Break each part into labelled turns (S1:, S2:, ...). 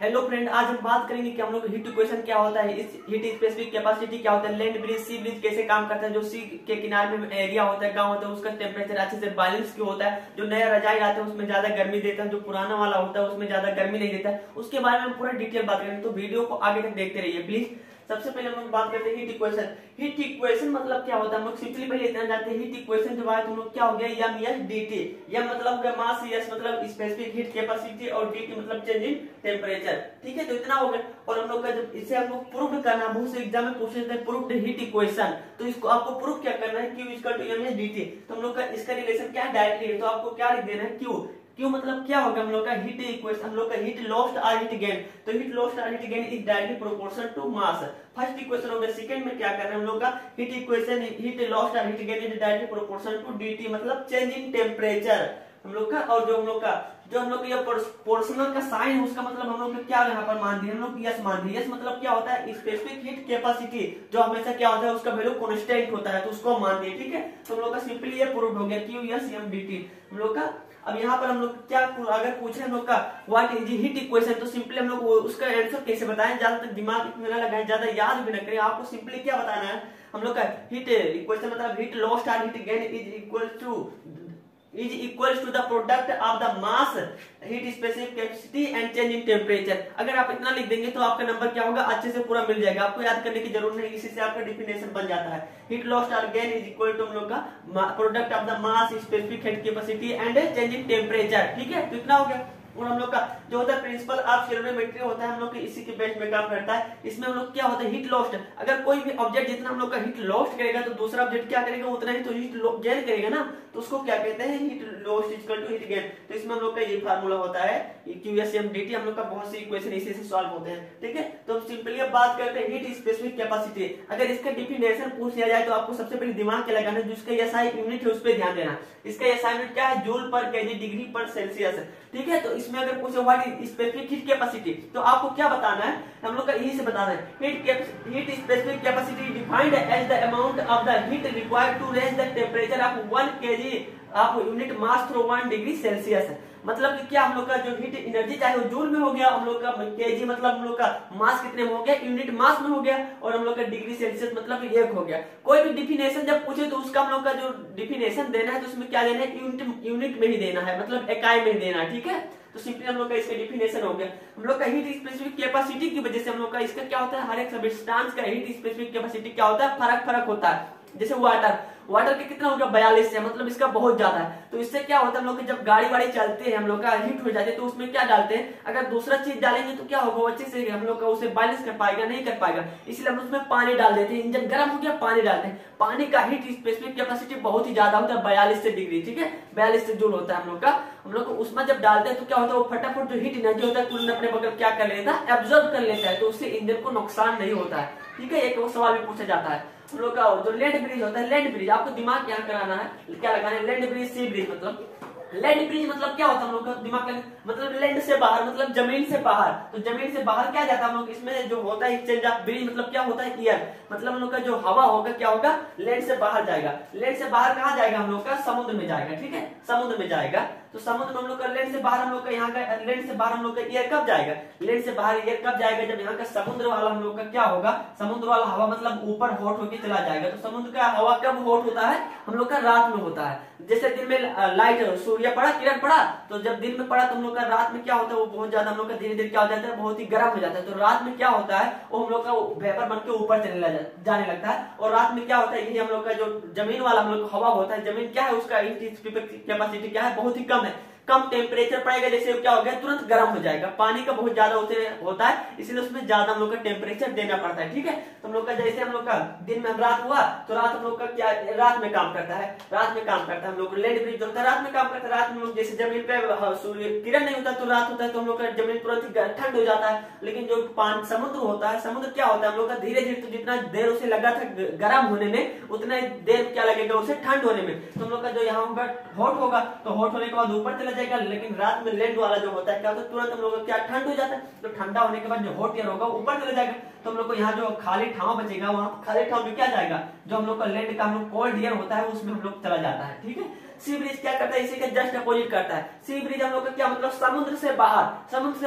S1: Hello friend, आज हम बात करेंगे कि हम लोग हीट इक्वेशन क्या होता है, इस हीट स्पेसिफिक कैपेसिटी क्या होता है, लैंड ब्रिज सी ब्रिज कैसे काम करता है, जो सी के किनारे में एरिया होता है, गांव होता है, उसका टेम्परेचर अच्छे से बैलेंस क्यों होता है, जो नया रजाई आता है उसमें ज्यादा गर्मी देता है, जो पुराना वाला होता है उसमें ज्यादा गर्मी नहीं देता है, उसके बारे में हम पूरा डिटेल बात करेंगे। तो वीडियो को आगे तक देखते रहिए प्लीज। सबसे पहले हम लोग बात करते हैं हीट इक्वेशन। हीट इक्वेशन मतलब क्या होता है, हम लोग सिंपली पहले इतना जानते हैं हीट इक्वेशन जो है तुम लोग क्या हो गया, M S D T. M मतलब मास, एस मतलब स्पेसिफिक हीट कैपेसिटी और डी टी मतलब चेंज इन टेम्परेचर। ठीक है, तो इतना हो गया। और हम लोग का जब इसे हमको प्रूव करना, बहुत से एग्जाम में पूछे जाते हैं प्रूव हीट इक्वेशन, तो इसको आपको प्रूव क्या करना है, Q equal to M S D T. तो हम लोग का इसका रिलेशन क्या है, डायरेक्टली है, तो आपको क्या लिख देना है, Q। क्यों मतलब क्या होगा, हम लोग का हीट इक्वेशन, हम लोग का हीट लॉस्ट और हीट गेन। तो हीट लॉस्ट और heat gain is directly proportional to mass. First equation हो गया। सेकंड में क्या कर रहे हैं हम लोग का, हीट इक्वेशन हीट लॉस्ट और heat gain is directly proportional to D T मतलब चेंज इन टेम्परेचर हम लोग का। और जो हम लोग का ये पोर्शनल का साइन है, उसका मतलब हम लोग का क्या यहाँ पर मान दिए, हम लोग यस मान दिए। यस मतलब क्या होता है, स्पेसिफिक हीट कैपेसिटी जो हमेशा क्या होता है उसका वैल्यू कांस्टेंट होता है, तो उसको मान दिए। ठीक है, तो हम लोग का सिंपली ये प्रूव हो गया, Q yes M D T हम लोग का। अब यहाँ पर हम लोग क्या अगर पूछे हम लोग का व्हाट इज हीट इक्वेशन, तो सिंपली हम लोग उसका आंसर कैसे बताएं, ज्यादा तक दिमाग में ना लगाएं, ज्यादा याद भी ना करें। आपको सिंपली क्या बताना है, हम लोग का हीट इक्वेशन मतलब हीट लॉस्ट और heat gain is equal to the product of the mass heat specific capacity and change in temperature. अगर आप इतना लिख देंगे तो आपका नंबर क्या होगा, अच्छे से पूरा मिल जाएगा, आपको याद करने की जरूरत नहीं, इसी से आपका डिफिनेशन बन जाता है। हीट लॉस्ट और गेन इज इक्वल टू हम लोग का product of the mass specific heat capacity and change in temperature. ठीक है, तो इतना हो गया। और हम लोग का जो होता है प्रिंसिपल ऑफ कैलोरीमेट्री होता है, हम लोग के इसी के बेस में काम करता है। इसमें हम लोग क्या होता है, हीट लॉस्ट, अगर कोई भी ऑब्जेक्ट जितना हम लोग का हीट लॉस्ट करेगा तो दूसरा ऑब्जेक्ट क्या करेगा, उतना ही तो हीट गेन करेगा ना, तो उसको क्या कहते हैं, heat lost equal to heat gain. तो इसमें हम लोग का ये फार्मूला होता है QSMDT। हम लोग का बहुत सी इक्वेशन इसी से सॉल्व होते हैं। ठीक है, तो हम सिंपली अब बात करते हैं हीट स्पेसिफिक कैपेसिटी। अगर इसका डिफिनेशन पूछ लिया जाए तो आपको सबसे पहले दिमाग क्या लगाना है, जिसका SI यूनिट है उस पर ध्यान देना। इसका SI यूनिट क्या है, जूल पर केजी डिग्री पर सेल्सियस। ठीक है, तो इसमें अगर पूछे what is specific heat capacity, तो आपको क्या बताना है, हम लोग का यही से बताना है, heat specific capacity defined as the amount of the heat required to raise the temperature of 1 kg of unit mass through 1 degree Celsius. मतलब कि क्या हम लोग का जो हीट एनर्जी चाहे वो जूल में हो गया, हम लोग का केजी मतलब हम लोग का मास कितने में हो गया, यूनिट मास में हो गया, और हम लोग का डिग्री सेल्सियस मतलब 1 हो गया। कोई भी डिफिनेशन जब पूछे तो उसका हम लोग का जो डिफिनेशन देना है तो उसमें क्या देना है, यूनिट में ही देना है, मतलब इकाई में ही देना है। ठीक है, तो सिंपली हम लोग का इसका डिफिनेशन हो गया। हम लोग का हीट स्पेसिफिक कैपेसिटी की वजह से हम लोग का इसका क्या होता है, हर एक सब्सटेंस का हीट स्पेसिफिक कैपेसिटी क्या होता है, फर्क होता है। जैसे वाटर के कितना हो गया, 42 से, मतलब इसका बहुत ज्यादा है। तो इससे क्या होता है, हम लोग जब गाड़ी वाड़ी चलते हैं हम लोग का हीट हो जाती है, तो उसमें क्या डालते हैं, अगर दूसरा चीज डालेंगे तो क्या होगा, अच्छे से हम लोग का उसे बैलेंस कर पाएगा, नहीं कर पाएगा, इसलिए हम उसमें पानी डाल देते हैं। इंजन गर्म हो गया, पानी डालते हैं। पानी का हीट स्पेसिफिक कैपेसिटी बहुत ही ज्यादा होता है, 42 से डिग्री। ठीक है, 42 से जूल होता है हम लोग को उसमें जब डालते हैं तो क्या होता है, वो फटाफट जो हीट एनर्जी होता है तुरंत अपने बगल क्या कर लेता है, एब्जॉर्ब कर लेता है, तो उससे इंजन को नुकसान नहीं होता है। ठीक है, एक सवाल भी पूछा जाता है हम लोग का, जो लैंड ब्रिज होता है, लैंड ब्रिज आपको दिमाग यहाँ कराना है, क्या लगाना है, लैंड ब्रिज सी ब्रिज मतलब लैंड ब्रिज मतलब क्या होता है हम लोग का दिमाग लगे, मतलब लैंड से बाहर मतलब जमीन से बाहर। तो जमीन से बाहर क्या जाता है हम लोग, इसमें जो होता है एक्सचेंज ऑफ ब्रिज मतलब क्या होता है, एयर, मतलब हम लोग का जो हवा होगा क्या होगा, लैंड से बाहर जाएगा। लैंड से बाहर कहाँ जाएगा, हम लोग का समुद्र में जाएगा। ठीक है, समुद्र में जाएगा। तो समुद्र में हम लोग का लैंड से बाहर हम लोग का यहाँ का लैंड से बाहर हम लोग का एयर कब जाएगा, लैंड से बाहर एयर कब जाएगा, जब यहाँ का समुद्र वाला हम लोग का क्या होगा, समुद्र वाला हवा मतलब ऊपर हॉट होके चला जाएगा। तो समुद्र का हवा कब हॉट होता है, हम लोग का रात में होता है। जैसे दिन में लाइट सूर्य पड़ा, किरण पड़ा, तो जब दिन में पड़ा तो हम लोग का रात में क्या होता है, वो बहुत ज्यादा हम लोग का धीरे धीरे क्या हो जाता है, बहुत ही गर्म हो जाता है। तो रात में क्या होता है, वो हम लोग का वेपर बन के ऊपर जाने लगता है। और रात में क्या होता है, ये हम लोग का जो जमीन वाला हम लोग हवा होता है, जमीन क्या है उसका कैपेसिटी क्या है, बहुत ही कम है, कम टेम्परेचर पड़ेगा, जैसे क्या हो गया, तुरंत गर्म हो जाएगा। पानी का बहुत ज्यादा होता है, इसलिए उसमें ज्यादा हम लोग का टेम्परेचर देना पड़ता है। ठीक है, तो हम लोग का जैसे हम लोग का दिन में रात हुआ तो रात हम लोग का क्या रात में काम करता है, रात में काम करता है हम लोग लैंड ब्रिज होता है, रात में काम करता है। रात में लोग जैसे जमीन पे सूर्य किरण नहीं होता तो रात होता है, तो हम लोग का जमीन तुरंत ठंड हो जाता है। लेकिन जो समुद्र होता है, समुद्र क्या होता है हम लोग का धीरे धीरे, तो जितना देर उसे लगा था गर्म होने में, उतना देर क्या लगेगा उसे ठंड होने में। तो हम लोग का जो यहाँ हॉट होगा तो हॉट होने के बाद ऊपर चला जाएगा, लेकिन रात में लैंड वाला जो होता है क्या होता है, तुरंत हम लोग का क्या ठंड हो जाता है। तो ठंडा होने के बाद जो हॉट एयर होगा ऊपर चला जाएगा, तो हम लोग को यहाँ जो खाली ठाव बचेगा, वहाँ खाली ठाव में क्या जाएगा, जो हम लोग का लैंड का हम लोग कोल्ड एयर होता है उसमें हम लोग चला जाता है। ठीक है, सी ब्रिज क्या करता है, इसी के जस्ट अपोजिट करता है। सी ब्रिज हम लोग का क्या मतलब समुद्र से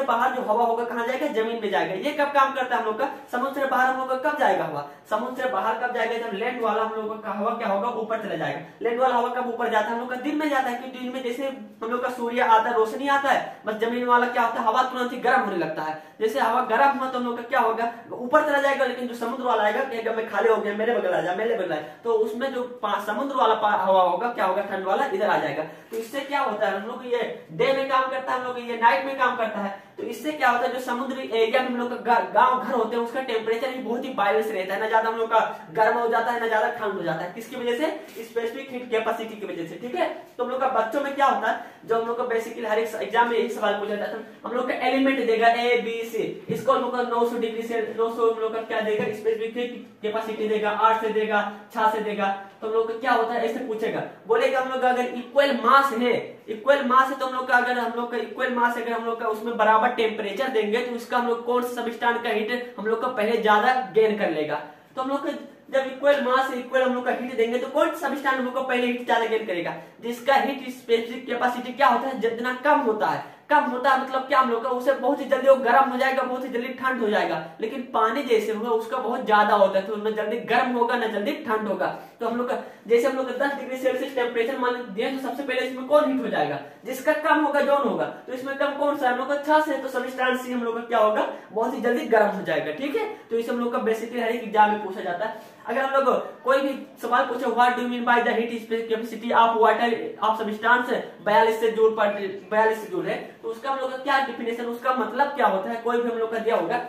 S1: बाहर जो हवा होगा कहाँ जाएगा, जमीन में जाएगा। ये कब काम करता है हम लोग का, समुद्र से बाहर हम लोग का कब जाएगा हवा, समुद्र से बाहर कब जाएगा, जब लैंड वाला हम लोग का हवा क्या होगा, ऊपर चला जाएगा। लैंड वाला हवा कब ऊपर जाता है, हम लोग का दिन में जाता है, क्योंकि दिन में जैसे हम लोग का सूर्य आता है, रोशनी आता है, बस जमीन वाला क्या होता है, हवा तुरंत ही गर्म होने लगता है। जैसे हवा गर्म हुआ तो हम लोग का क्या होगा, ऊपर चला जाएगा। लेकिन जो समुद्र वाला आएगा, मैं खाली हो गया, मेरे बगल आ जा, मेरे बगल आए, तो उसमें जो समुद्र वाला हवा होगा क्या होगा, ठंड वाला इधर आ जाएगा। तो इससे क्या होता है, हम लोग ये डे में काम करता है, हम लोग ये नाइट में काम करता है। तो इससे क्या होता है, जो समुद्री एरिया में हम लोग का गांव घर होते हैं, उसका टेम्परेचर भी बहुत ही बैलेंस रहता है, ना ज्यादा हम लोग का गर्म हो जाता है, ना ज्यादा ठंड हो जाता है। किसकी वजह से, स्पेसिफिक हीट कैपेसिटी की वजह से। ठीक है, तो हम लोग का बच्चों में क्या होता है, जो हम लोग का बेसिकली हर एक एग्जाम में यही सवाल पूछा जाता है, हम लोग का एलिमेंट देगा ए बी सी, इसको हम लोग का 900 डिग्री से 900 हम लोग का क्या देगा, स्पेसिफिक हीट कैपेसिटी देगा, 8 से देगा, 6 से देगा। तो हम लोग का क्या होता है, ऐसे पूछेगा, बोलेगा हम लोग अगर इक्वल मास है तो हम लोग का अगर हम लोग का इक्वल मास अगर हम लोग का उसमें बराबर टेम्परेचर देंगे तो उसका हम लोग कौन सा सबस्टेंस का हीट हम लोग का पहले ज्यादा गेन कर लेगा। तो हम लोग का जब इक्वल मास इक्वल हम लोग का हीट देंगे तो कौन सा सबस्टेंस हम लोग को पहले हीट ज्यादा गेन करेगा, जिसका हीट स्पेसिफिक कैपेसिटी क्या होता है, जितना कम होता है मतलब क्या हम लोग का उसे बहुत ही जल्दी वो गर्म हो जाएगा, बहुत ही जल्दी ठंड हो जाएगा। लेकिन पानी जैसे होगा उसका बहुत ज्यादा होता है, तो उसमें जल्दी गर्म होगा ना जल्दी ठंड होगा। तो हम लोग का जैसे हम लोग का 10 डिग्री सेल्सियस टेम्परेचर मान दिया, तो सबसे पहले इसमें कौन हीट हो जाएगा, जिसका कम होगा जौन होगा। तो इसमें कम कौन सा हम लोग का 6 से, तो सबस्टेंस सी हम लोग का क्या होगा, बहुत ही जल्दी गर्म हो जाएगा। ठीक है, तो इसे हम लोग का बेसिकली हर एक एग्जाम में पूछा जाता है। अगर हम लोग कोई भी सवाल पूछे, what do mean by the heat capacity of water of substance 42 से जूल पर 42 से जूल है, तो उसका हम लोग का क्या डिफिनेशन, उसका मतलब क्या होता है, कोई भी हम लोग का दिया होगा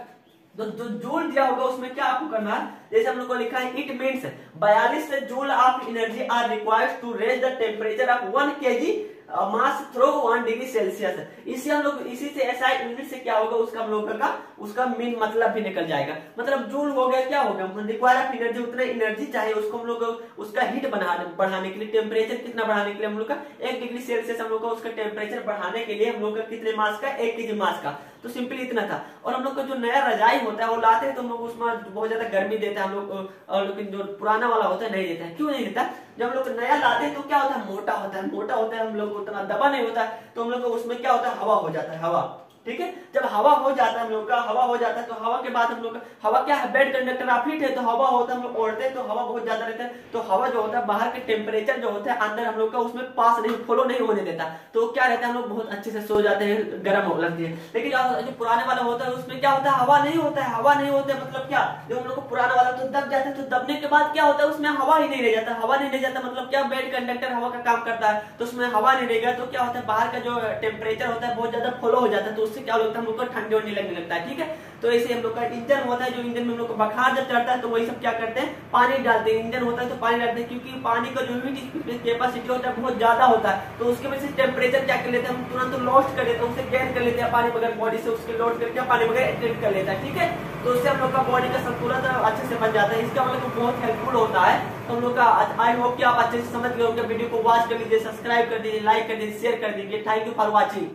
S1: तो जो जूल दिया होगा उसमें क्या आपको करना है, जैसे हम लोग को लिखा है, इट मीन्स 42 से joule of energy are required to raise the temperature of 1 kg mass through 1 degree Celsius. इसी हम लोग इसी से एसआई यूनिट से क्या होगा, उसका हम लोग का उसका मेन मतलब भी निकल जाएगा। मतलब जूल हो गया, क्या हो गया, रिक्वायर ऑफ एनर्जी, उतना एनर्जी चाहिए उसको हम लोग उसका हीट बढ़ाने के लिए, टेम्परेचर कितना बढ़ाने के लिए हम लोग का 1 डिग्री सेल्सियस हम लोग का उसका टेम्परेचर बढ़ाने के लिए हम लोग का कितने मास का, 1 kg मास का। तो सिंपली इतना था। और हम लोग का जो नया रजाई होता है वो लाते हैं तो हम लोग उसमें बहुत ज्यादा गर्मी देता है हम लोग, और लेकिन जो पुराना वाला होता है नहीं देता है। क्यों नहीं देता, जब हम लोग नया लाते हैं तो क्या होता है, मोटा होता है हम लोग उतना दबा नहीं होता, तो हम लोग उसमें क्या होता है, हवा हो जाता है, हवा। ठीक है, जब हवा हो जाता है हम लोग का, हवा हो जाता है तो हवा के बाद हम लोग का हवा क्या है, बेड कंडक्टर ऑफ हीट है, तो हवा होता है, हम लोग ओढ़ते हैं तो हवा बहुत ज्यादा रहता है, तो हवा जो होता है बाहर के टेम्परेचर जो होता है अंदर हम लोग का उसमें पास नहीं, फॉलो नहीं होने देता, तो क्या रहता है, हम लोग बहुत अच्छे से सो जाते हैं, गर्म हो लगती है। लेकिन जो पुराने वाला होता है उसमें क्या होता है, हवा नहीं होता है, मतलब क्या, जो हम लोग को पुराना वाला तो दब जाता है, तो दबने के बाद क्या होता है, उसमें हवा ही नहीं रह जाता, मतलब क्या, बेड कंडक्टर हवा का काम करता है, तो उसमें हवा नहीं रहेगा, तो क्या होता है, बाहर का जो टेम्परेचर होता है बहुत ज्यादा फॉलो हो जाता है, तो उससे क्या होता है, हम लोग को ठंडे होने लगने लगता है। ठीक है, तो ऐसे हम लोग का इंजन होता है, जो इंजन में हम लोग को बुखार जब चढ़ता है तो वही सब क्या करते हैं, पानी डालते हैं, इंजन होता है तो पानी डालते हैं, क्योंकि पानी का जो हीट कैपेसिटी होता है बहुत ज्यादा होता है, तो उसकी वजह से टेम्परेचर क्या कर लेते हैं, हम तुरंत लॉस्ट कर लेते हैं, उससे गेन कर लेते हैं पानी वगैरह बॉडी से, उसके लोड करके पानी वगैरह एक्टिवेट कर लेता है। ठीक है, तो उससे हम लोग का बॉडी का संतुलन अच्छे से बन जाता है, इसका मतलब बहुत हेल्पफुल होता है। तो हम लोग का आई होप कि आप अच्छे से समझ गए होंगे, वीडियो को वॉच कर लीजिए, सब्सक्राइब कर दीजिए, लाइक कर दीजिए, शेयर कर दीजिए। Thank you for watching.